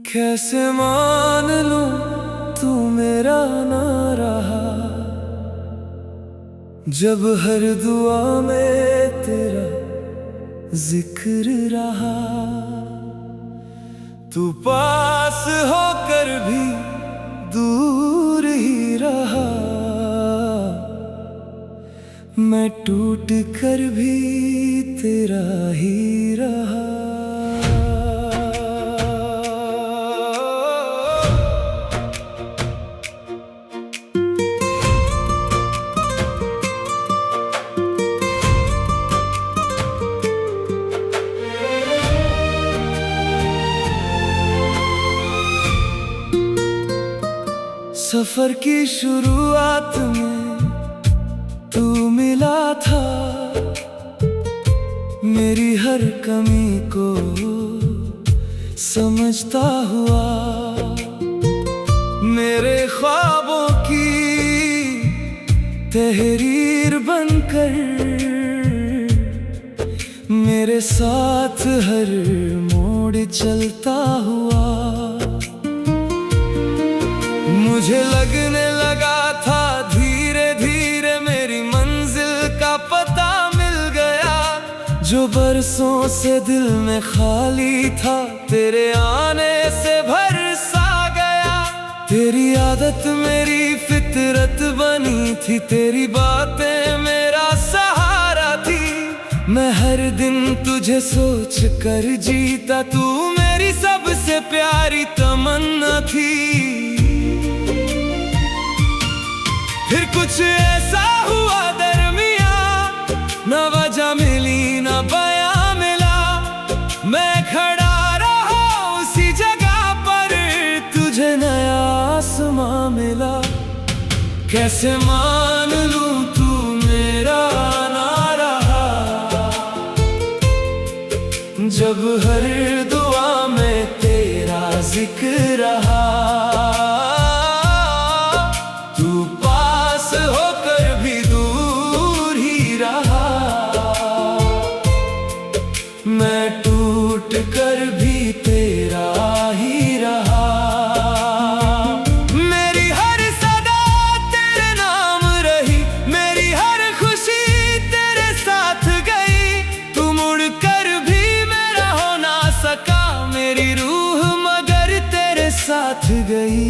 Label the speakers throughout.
Speaker 1: कैसे मान लूं तू मेरा ना रहा, जब हर दुआ में तेरा जिक्र रहा। तू पास होकर भी दूर ही रहा, मैं टूट कर भी तेरा ही रहा। सफर की शुरुआत में तू मिला था, मेरी हर कमी को समझता हुआ। मेरे ख्वाबों की तहरीर बनकर मेरे साथ हर मोड़ चलता हुआ। मुझे लगने लगा था धीरे धीरे मेरी मंजिल का पता मिल गया। जो बरसों से दिल में खाली था, तेरे आने से भर सा गया। तेरी आदत मेरी फितरत बनी थी, तेरी बातें मेरा सहारा थी। मैं हर दिन तुझे सोच कर जीता, तू मेरी सबसे प्यारी तमन्ना थी। फिर कुछ ऐसा हुआ दरमिया, न वजह मिली न बयां मिला। मैं खड़ा रहा उसी जगह पर, तुझे नया आसमां मिला। कैसे मान लूं तू मेरा ना रहा, जब हर दुआ में तेरा जिक्र रहा। मैं टूट कर भी तेरा ही रहा। मेरी हर सदा तेरे नाम रही, मेरी हर खुशी तेरे साथ गई। तू मुड़ कर भी मेरा हो ना सका, मेरी रूह मगर तेरे साथ गई।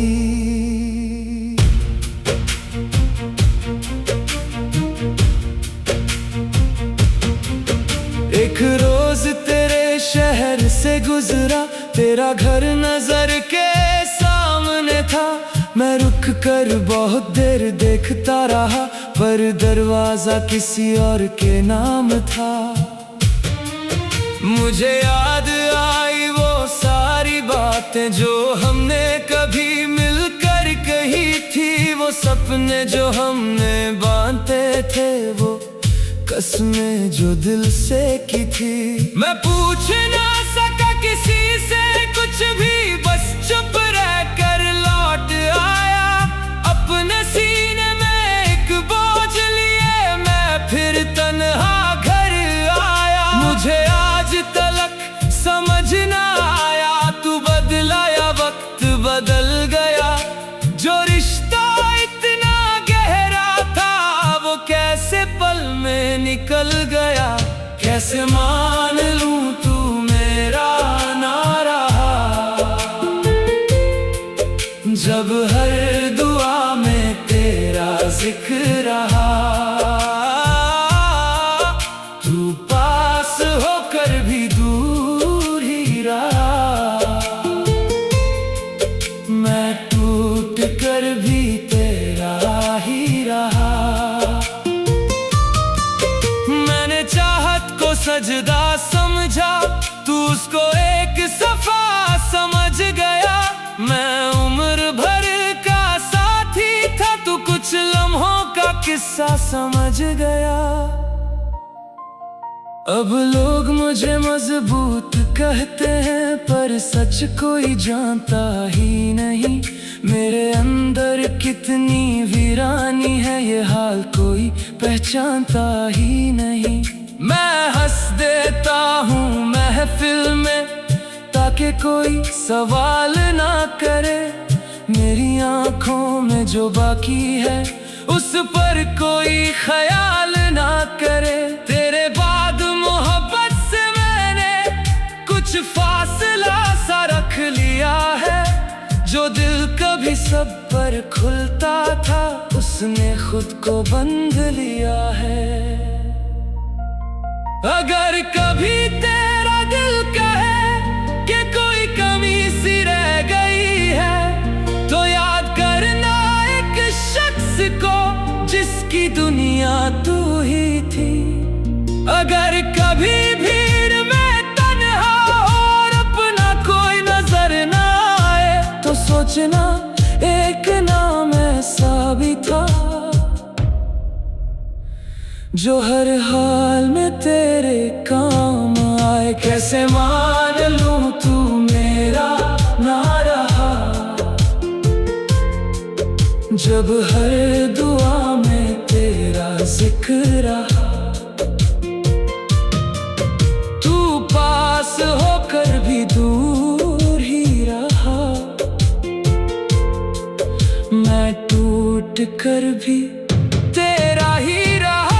Speaker 1: एक रोज तेरे शहर से गुजरा, तेरा घर नजर के सामने था। मैं रुक कर बहुत देर देखता रहा, पर दरवाजा किसी और के नाम था। मुझे याद आई वो सारी बातें जो हमने कभी मिलकर कही थी। वो सपने जो हमने बांधे थे, वो कसमें जो दिल से की थी। मैं पूछ ना सका किसी से कुछ भी, बस चुप रह कर लौट आया। अपने सीने में एक बोझ लिए मैं फिर तन्हा घर आया। मुझे आज तलक समझ ना आया, तू बदला या वक्त बदल गया। जो रिश्ता इतना गहरा था, वो कैसे पल में निकल गया। कैसे मान लूं तू मेरा ना रहा, जब हर दुआ में तेरा जिक्र रहा। तू पास होकर भी दूर ही रहा, मैं टूट कर भी तेरा ही रहा। सजदा समझा, तू उसको एक सफा समझ गया। मैं उम्र भर का साथी था, तू कुछ लम्हों का किस्सा समझ गया। अब लोग मुझे मजबूत कहते हैं, पर सच कोई जानता ही नहीं। मेरे अंदर कितनी वीरानी है, ये हाल कोई पहचानता ही नहीं। मैं हंस देता हूँ महफिल में, ताकि कोई सवाल ना करे। मेरी आंखों में जो बाकी है, उस पर कोई ख्याल ना करे। तेरे बाद मोहब्बत से मैंने कुछ फासला सा रख लिया है। जो दिल कभी सब पर खुलता था, उसने खुद को बंद लिया है। अगर कभी तेरा दिल कहे कि कोई कमी सी रह गई है, तो याद करना एक शख्स को जिसकी दुनिया तू ही थी। अगर कभी भीड़ में तन्हा और अपना कोई नजर ना आए, तो सोचना एक नाम ऐसा भी था, जो हर हाल में तेरे काम आए। कैसे मान लूं तू मेरा ना रहा, जब हर दुआ में तेरा जिक्र रहा। तू पास होकर भी दूर ही रहा, मैं टूट कर भी तेरा ही रहा।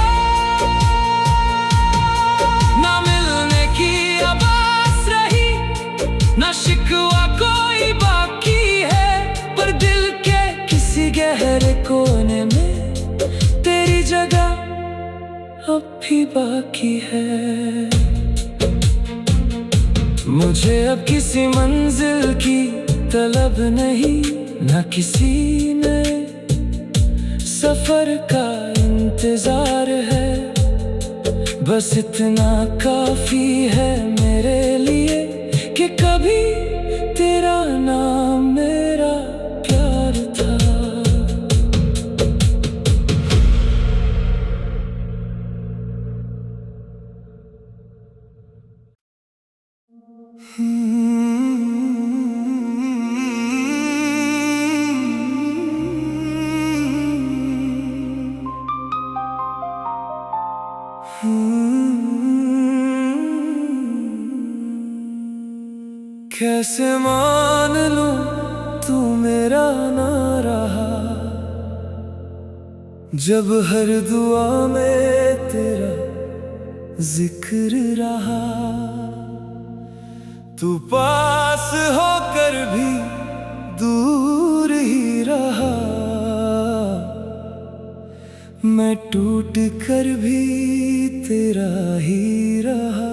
Speaker 1: ना मिलने की अब आस रही, ना शिकवा कोई बाकी है, पर दिल के किसी गहरे कोने में तेरी जगह अब भी बाकी है। मुझे अब किसी मंजिल की तलब नहीं, न किसी नए सफर का इंतजार है। बस इतना काफी है मेरे लिए कि कभी तेरा नाम मेरा प्यार था। कैसे मान लूं तू मेरा ना रहा, जब हर दुआ में तेरा जिक्र रहा। तू पास होकर भी दूर ही रहा, मैं टूट कर भी तेरा ही रहा।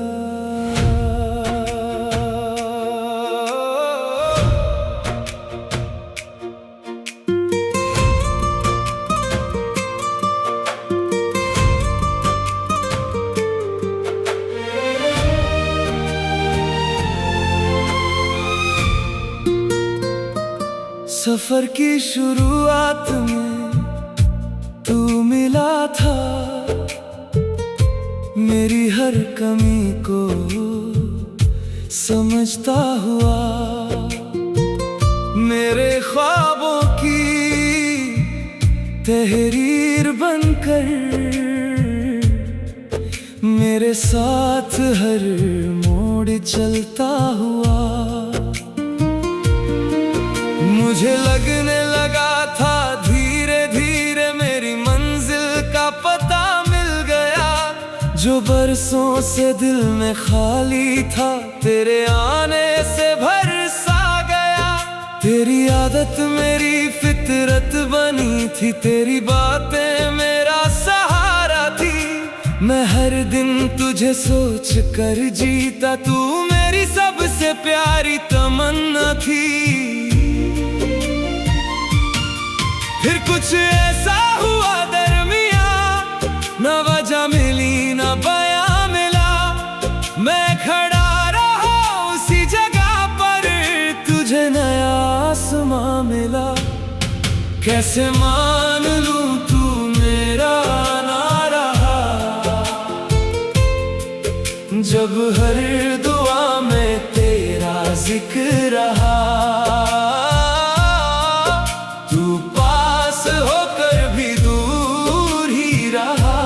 Speaker 1: सफर की शुरुआत में तू मिला था, मेरी हर कमी को समझता हुआ। मेरे ख्वाबों की तहरीर बनकर मेरे साथ हर मोड़ चलता हुआ। मुझे लगने लगा था धीरे धीरे मेरी मंजिल का पता मिल गया। जो बरसों से दिल में खाली था, तेरे आने से भर सा गया। तेरी आदत मेरी फितरत बनी थी, तेरी बातें मेरा सहारा थी। मैं हर दिन तुझे सोच कर जीता, तू मेरी सबसे प्यारी तमन्ना थी। फिर कुछ ऐसा हुआ दरमिया, न वजह मिली न बयां मिला। मैं खड़ा रहा उसी जगह पर, तुझे नया आसमां मिला। कैसे मान लूं तू मेरा ना रहा, जब हर दुआ में तेरा जिक्र रहा, तू पास होकर भी दूर ही रहा।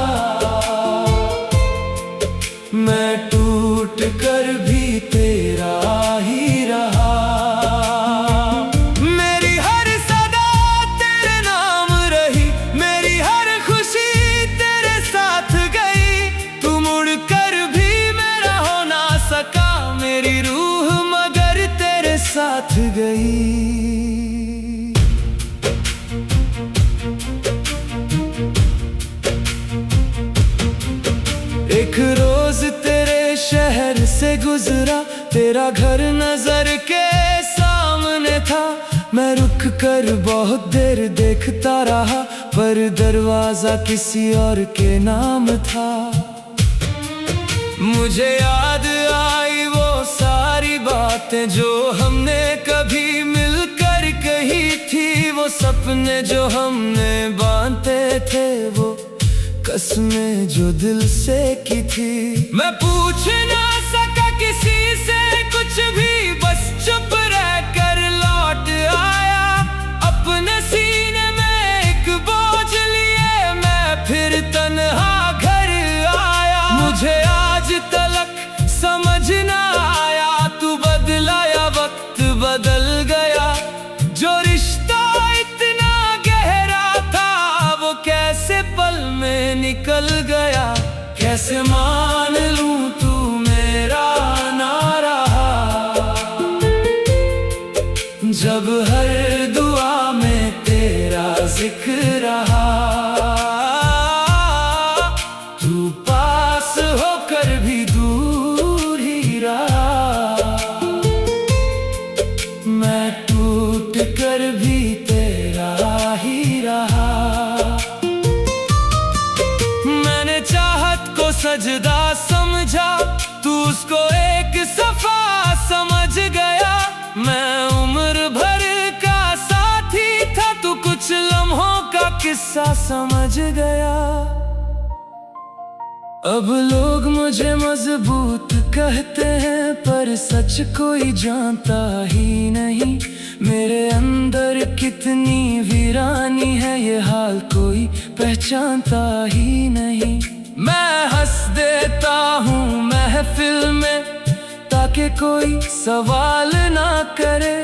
Speaker 1: मैं टूट कर भी तेरा ही रहा। मेरी हर सदा तेरे नाम रही, मेरी हर खुशी तेरे साथ गई। तू मुड़ कर भी मेरा हो ना सका, मेरी रूह मगर तेरे साथ गई। एक रोज तेरे शहर से गुजरा, तेरा घर नजर के सामने था। मैं रुक कर बहुत देर देखता रहा, पर दरवाजा किसी और के नाम था। मुझे याद आई वो सारी बातें जो हमने कभी मिलकर कही थी। वो सपने जो हमने बांधे थे, वो कसमें जो दिल से की थी। मैं पूछ ना सका किसी से कुछ भी, बस चुप रह कर लौट आया। अपने सीने में एक बोझ लिए मैं फिर तन्हा घर आया। मुझे आज तलक समझ ना आया, तू बदला या वक्त बदल गया। जो रिश्ता इतना गहरा था, वो कैसे पल में निकल गया। कैसे मान लूं तू मेरा ना रहा, जब हर दुआ में तेरा जिक्र रहा। तू पास होकर भी दूर ही रहा। मैं टूट कर भी तेरा ही रहा। मैंने चाहत को सजदा समझा, तू उसको एक सफा समझ गया। मैं उम्र भर का साथी था, तू कुछ लम्हों का किस्सा समझ गया। अब लोग मुझे मजबूत कहते हैं, पर सच कोई जानता ही नहीं। मेरे अंदर कितनी वीरानी है, ये हाल कोई पहचानता ही नहीं। मैं हंस देता हूँ महफिल में, ताकि कोई सवाल ना करे।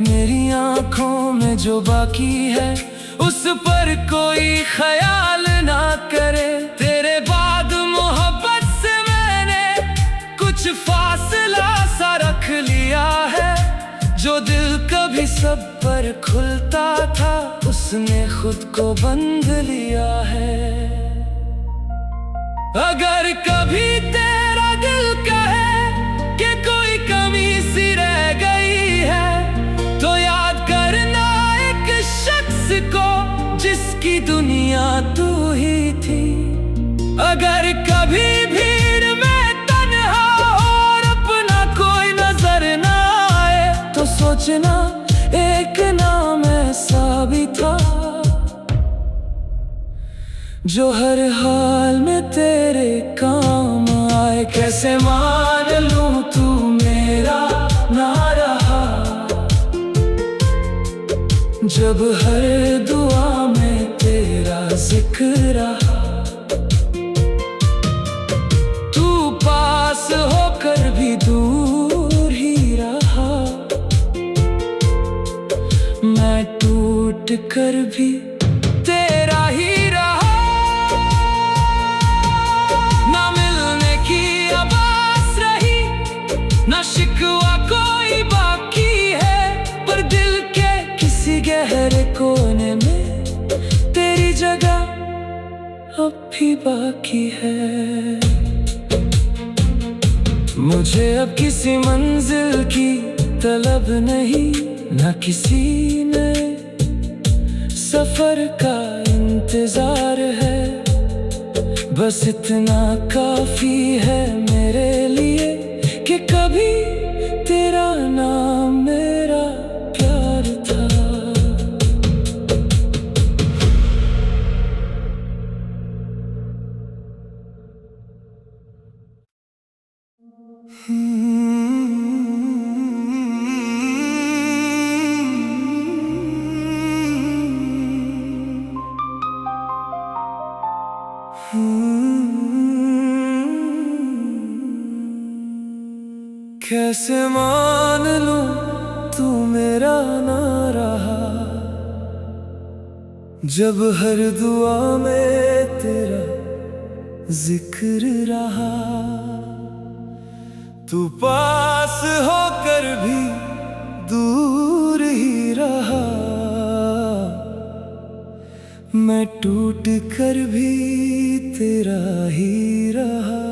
Speaker 1: मेरी आंखों में जो बाकी है, उस पर कोई ख्याल ना करे। तेरे बाद मोहब्बत से मैंने कुछ फासला सा रख लिया है। जो दिल कभी सब पर खुलता था, उसने खुद को बंद लिया है। अगर कभी तेरा दिल कहे कि कोई कमी सी रह गई है, तो याद करना एक शख्स को जिसकी दुनिया तू ही थी। अगर कभी भीड़ में तन्हा और अपना कोई नजर ना आए, तो सोचना एक नाम ऐसा भी था, जो हर हाल में तेरे काम आए। कैसे मान लूं तू मेरा ना रहा, जब हर दुआ में तेरा जिक्र रहा। तू पास होकर भी दूर ही रहा। मैं टूट कर भी तेरा ही रहा। ना मिलने की अब आस रही, ना शिकवा कोई बाकी है, पर दिल के किसी गहरे कोने में तेरी जगह अब भी बाकी है। मुझे अब किसी मंजिल की तलब नहीं, ना किसी नए सफर का इंतजार है। बस इतना काफी है मेरे लिए कि कभी तेरा नाम मेरा प्यार था। कैसे मान लूं तू मेरा ना रहा, जब हर दुआ में तेरा जिक्र रहा। तू पास होकर भी दूर ही रहा, मैं टूट कर भी तेरा ही रहा।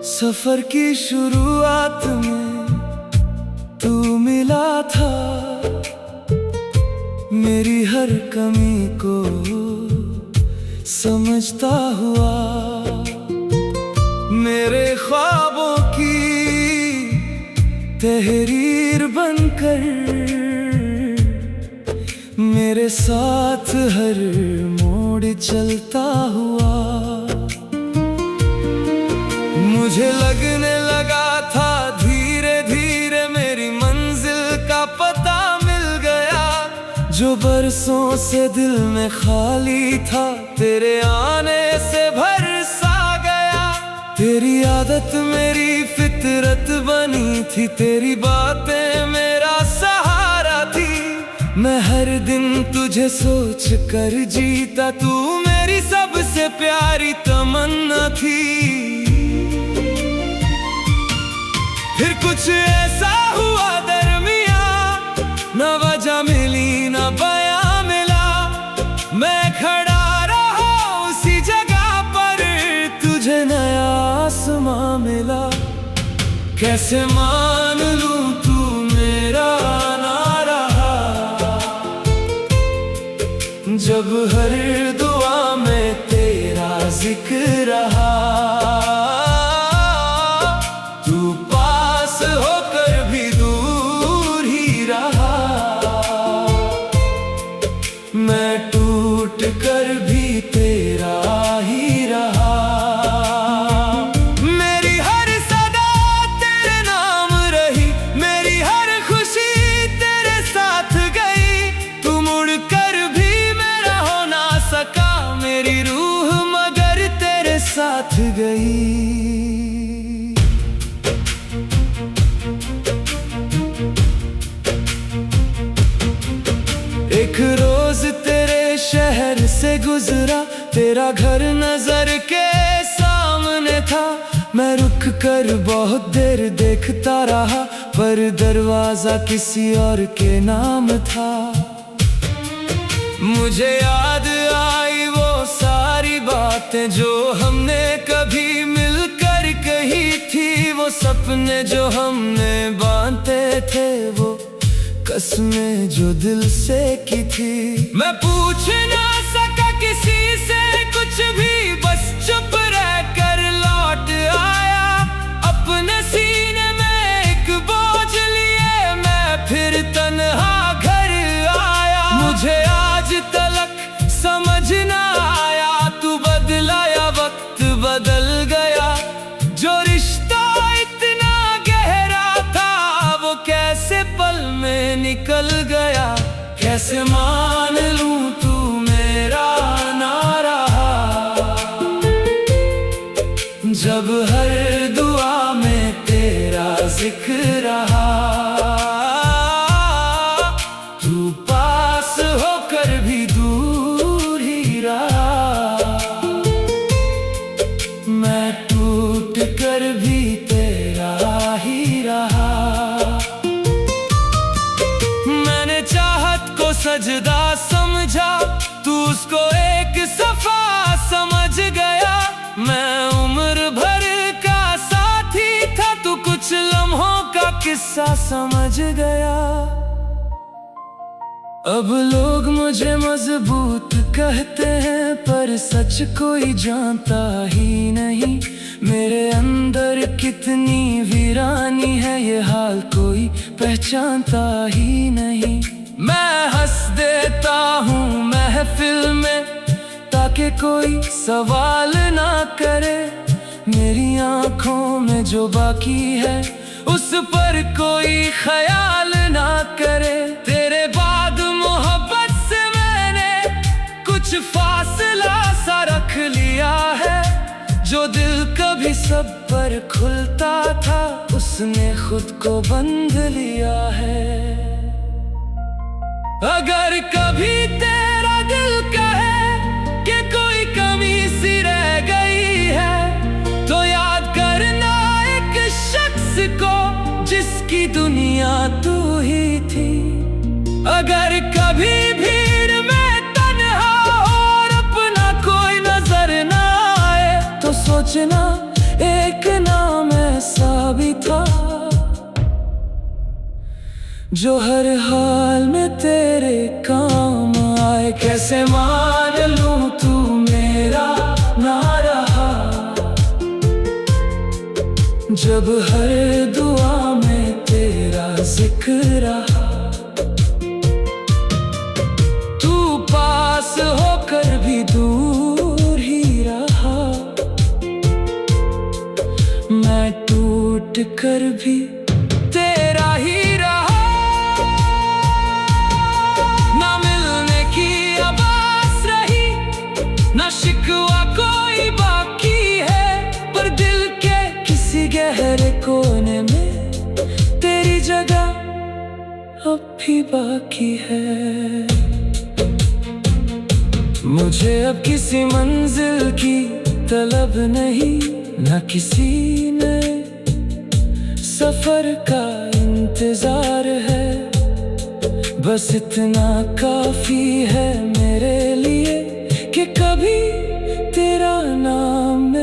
Speaker 1: सफर की शुरुआत में तू मिला था, मेरी हर कमी को समझता हुआ। मेरे ख्वाबों की तहरीर बनकर मेरे साथ हर मोड़ चलता हुआ। मुझे लगने लगा था धीरे धीरे मेरी मंजिल का पता मिल गया। जो बरसों से दिल में खाली था तेरे आने से भर सा गया। तेरी आदत मेरी फितरत बनी थी, तेरी बातें मेरा सहारा थी। मैं हर दिन तुझे सोच कर जीता, तू मेरी सबसे प्यारी तमन्ना थी। फिर कुछ ऐसा हुआ दरमिया, न वजह मिली न बयां मिला। मैं खड़ा रहा उसी जगह पर, तुझे नया आसमां मिला। कैसे मान लूं तू मेरा ना रहा, जब हर दुआ में तेरा जिक्र रहा। मैं टूट कर भी तेरा ही रहा। मेरी हर सदा तेरे नाम रही, मेरी हर खुशी तेरे साथ गई। तू मुड़ कर भी मेरा हो ना सका, मेरी रूह मगर तेरे साथ गई। एक रोज तेरे शहर से गुजरा, तेरा घर नजर के सामने था। मैं रुक कर बहुत देर देखता रहा, पर दरवाजा किसी और के नाम था। मुझे याद आई वो सारी बातें जो हमने कभी मिलकर कही थी। वो सपने जो हमने बांधे थे, वो कसमें जो दिल से की थी। मैं पूछ ना सका किसी से कुछ भी, बस चुप रह कर लौट आया। अपने सीने में एक बोझ लिए मैं फिर तन्हा घर आया। मुझे आज तलक समझ ना आया, तू बदला या वक्त बदल गया। जो रिश्ता इतना गहरा था, वो कैसे पल में निकल गया। कैसे मान लूं तू मेरा ना रहा, जब हर दुआ में तेरा जिक्र रहा। तू पास होकर भी दूर ही रहा, मैं टूट कर भी तेरा ही रहा। सजदा समझा, तू उसको एक सफा समझ गया। मैं उम्र भर का साथी था, तू कुछ लम्हों का किस्सा समझ गया। अब लोग मुझे मजबूत कहते हैं, पर सच कोई जानता ही नहीं। मेरे अंदर कितनी वीरानी है, ये हाल कोई पहचानता ही नहीं। मैं हंस देता हूँ महफिल में, ताकि के कोई सवाल ना करे, मेरी आंखों में जो बाकी है उस पर कोई ख्याल ना करे। तेरे बाद मोहब्बत से मैंने कुछ फासला सा रख लिया है, जो दिल कभी सब पर खुलता था उसने खुद को बंद लिया है। अगर कभी तेरा दिल कहे कि कोई कमी सी रह गई है, तो याद करना एक शख्स को जिसकी दुनिया तू ही थी। अगर कभी भीड़ में तन्हा और अपना कोई नजर ना आए, तो सोचना एक नाम ऐसा भी था जो हर हाल में तेरे काम आए। कैसे मान लूं तू मेरा ना रहा, जब हर दुआ में तेरा जिक्र रहा। तू पास होकर भी दूर ही रहा, मैं टूट कर भी तेरा ही रहा। ना मिलने की अब आस रही, ना शिकवा कोई बाकी है, पर दिल के किसी गहरे कोने में तेरी जगह अब भी बाकी है। मुझे अब किसी मंजिल की तलब नहीं, न किसी नए सफर का इंतजार है। बस इतना काफी है मेरे लिए कि कभी तेरा नाम